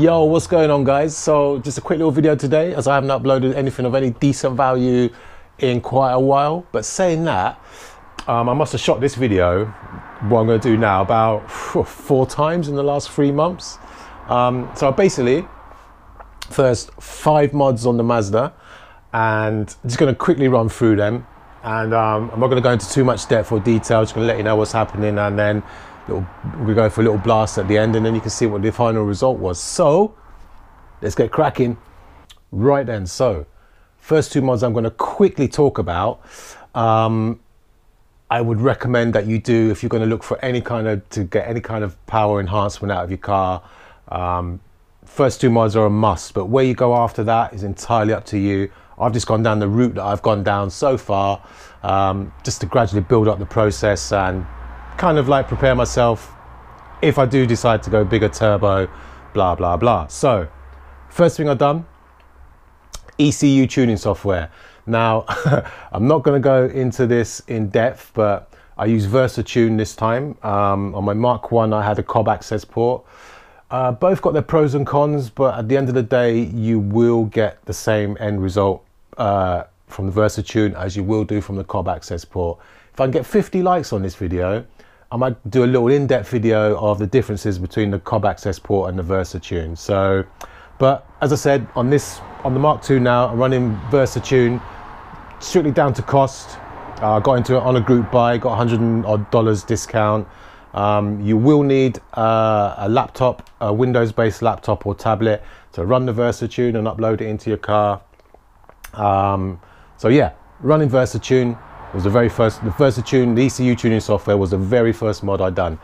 Yo, what's going on, guys? So just a quick little video today, as I haven't uploaded anything of any decent value in quite a while. But saying that, I must have shot this video, what I'm going to do now, about 4 times in the last 3 months. So basically, first 5 mods on the Mazda, and I'm just going to quickly run through them. And I'm not going to go into too much depth or detail, just going to let you know what's happening, and then we're going for a little blast at the end, and then you can see what the final result was. So let's get cracking right then. So first 2 mods I'm going to quickly talk about. I would recommend that you do, if you're going to look for to get any kind of power enhancement out of your car, first 2 mods are a must, but where you go after that is entirely up to you. I've just gone down the route that I've gone down so far, just to gradually build up the process and kind of like prepare myself if I do decide to go bigger turbo, blah blah blah. So first thing I've done, ECU tuning software. Now I'm not going to go into this in depth, but I use VersaTune this time. On my Mark 1 I had a cob access port. Both got their pros and cons, but at the end of the day you will get the same end result from the VersaTune as you will do from the cob access port. If I can get 50 likes on this video, I might do a little in-depth video of the differences between the cob access port and the VersaTune. So, but as I said, on the Mark II now, I'm running VersaTune strictly down to cost. I got into it on a group buy, got $100 odd discount. You will need a laptop, a Windows-based laptop or tablet to run the VersaTune and upload it into your car. So yeah, running VersaTune was the very first. The VersaTune, the ECU tuning software, was the very first mod I done.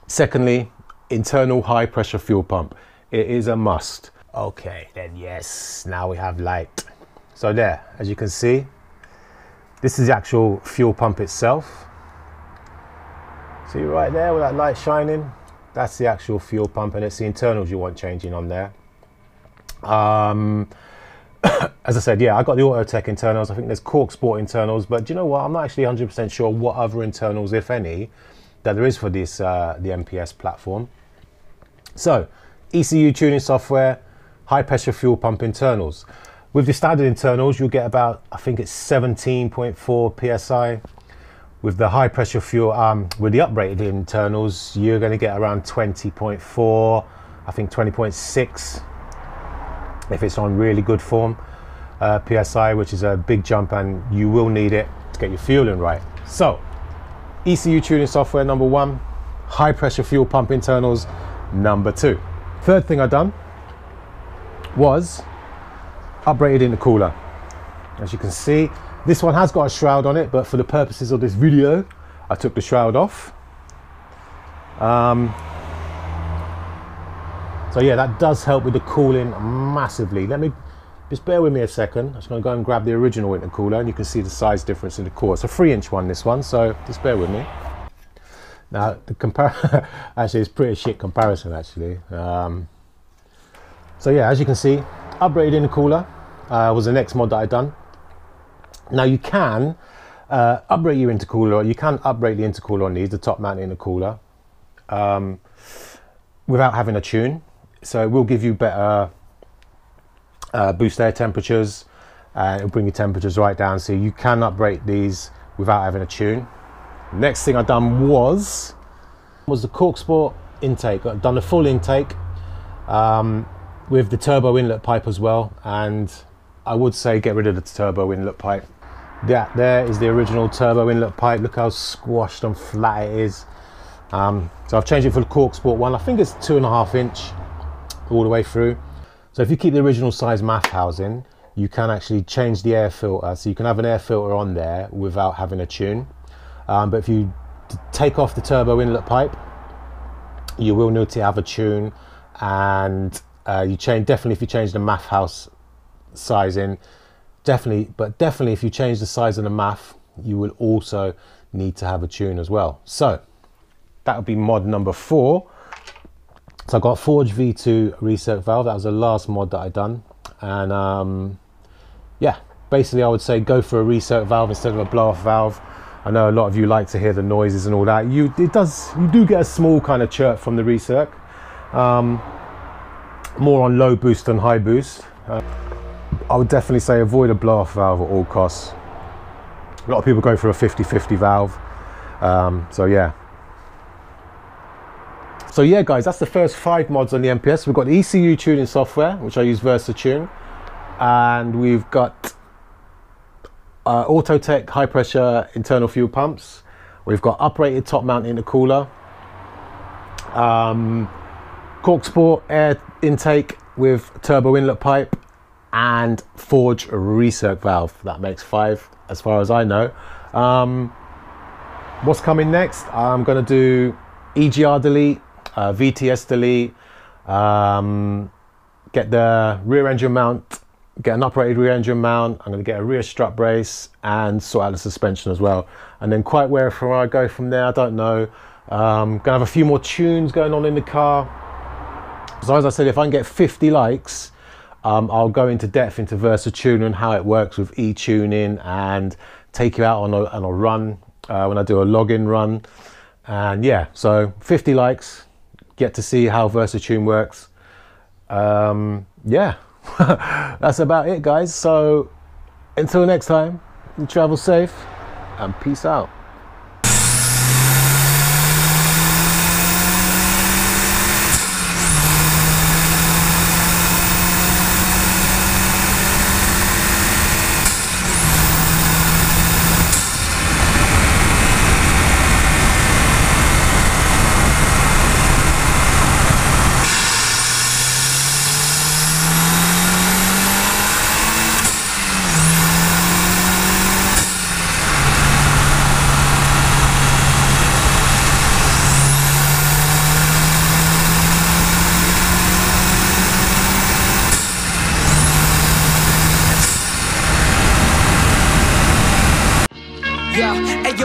Secondly, internal high pressure fuel pump. It is a must. Okay, then yes, now we have light. So there, as you can see, this is the actual fuel pump itself. See right there with that light shining? That's the actual fuel pump, and it's the internals you want changing on there. As I said, yeah, I got the Autotech internals. I think there's Cork Sport internals, but do you know what? I'm not actually 100% sure what other internals, if any, that there is for this the MPS platform. So, ECU tuning software, high pressure fuel pump internals. With the standard internals, you'll get about, I think it's 17.4 psi. With the high pressure fuel, with the uprated internals, you're going to get around 20.4, I think 20.6, if it's on really good form, psi, which is a big jump, and you will need it to get your fueling right. So, ECU tuning software number 1, high pressure fuel pump internals number 2. Third thing I've done was uprated intercooler. As you can see, this one has got a shroud on it, but for the purposes of this video, I took the shroud off. So yeah, that does help with the cooling massively. Let me, just bear with me a second. I'm just going to go and grab the original intercooler, and you can see the size difference in the core. It's a 3-inch one, this one, so just bear with me. Now, the actually, it's pretty shit comparison, actually. So yeah, as you can see, uprated intercooler was the next mod that I'd done. Now you can uprate your intercooler, or you can uprate the intercooler on these, the top mount intercooler, without having a tune. So it will give you better boost air temperatures, and it'll bring your temperatures right down. So you can uprate these without having a tune. Next thing I've done was the Cork Sport intake. I've done a full intake with the turbo inlet pipe as well, and I would say get rid of the turbo inlet pipe. That there is the original turbo inlet pipe. Look how squashed and flat it is. So I've changed it for the Cork Sport one. I think it's 2.5 inch all the way through. So if you keep the original size MAF housing, you can actually change the air filter. So you can have an air filter on there without having a tune. But if you take off the turbo inlet pipe, you will need to have a tune. And definitely if you change the MAF house sizing, definitely if you change the size of the MAF, you will also need to have a tune as well. So that would be mod number 4. So I got Forge V2 recirc valve. That was the last mod that I done, and yeah, basically I would say go for a recirc valve instead of a blow off valve. I know a lot of you like to hear the noises and all that. You do get a small kind of chirp from the recirc, more on low boost than high boost. I would definitely say avoid a blow-off valve at all costs. A lot of people go for a 50-50 valve. So yeah guys, that's the first 5 mods on the MPS. We've got the ECU tuning software, which I use Versa-Tune, and we've got Autotech high pressure internal fuel pumps. We've got uprated top mount intercooler, cork sport air intake with turbo inlet pipe, and Forge recirc valve. That makes 5 as far as I know. What's coming next? I'm going to do EGR delete, VTS delete, get the rear engine mount, get an uprated rear engine mount. I'm going to get a rear strut brace and sort out the suspension as well. And then quite where I go from there, I don't know. Going to have a few more tunes going on in the car. So as I said, if I can get 50 likes, I'll go into depth into Versa-Tune and how it works with e-tuning, and take you out on a run when I do a login run. And yeah, so 50 likes, get to see how Versa-Tune works. Yeah, that's about it guys. So until next time, you travel safe and peace out.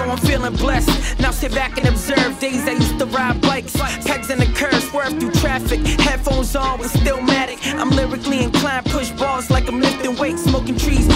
I'm feeling blessed. Now sit back and observe days I used to ride bikes, pegs in the curb, swerve through traffic, headphones on with Stillmatic. I'm lyrically inclined, push balls like I'm lifting weights, smoking trees,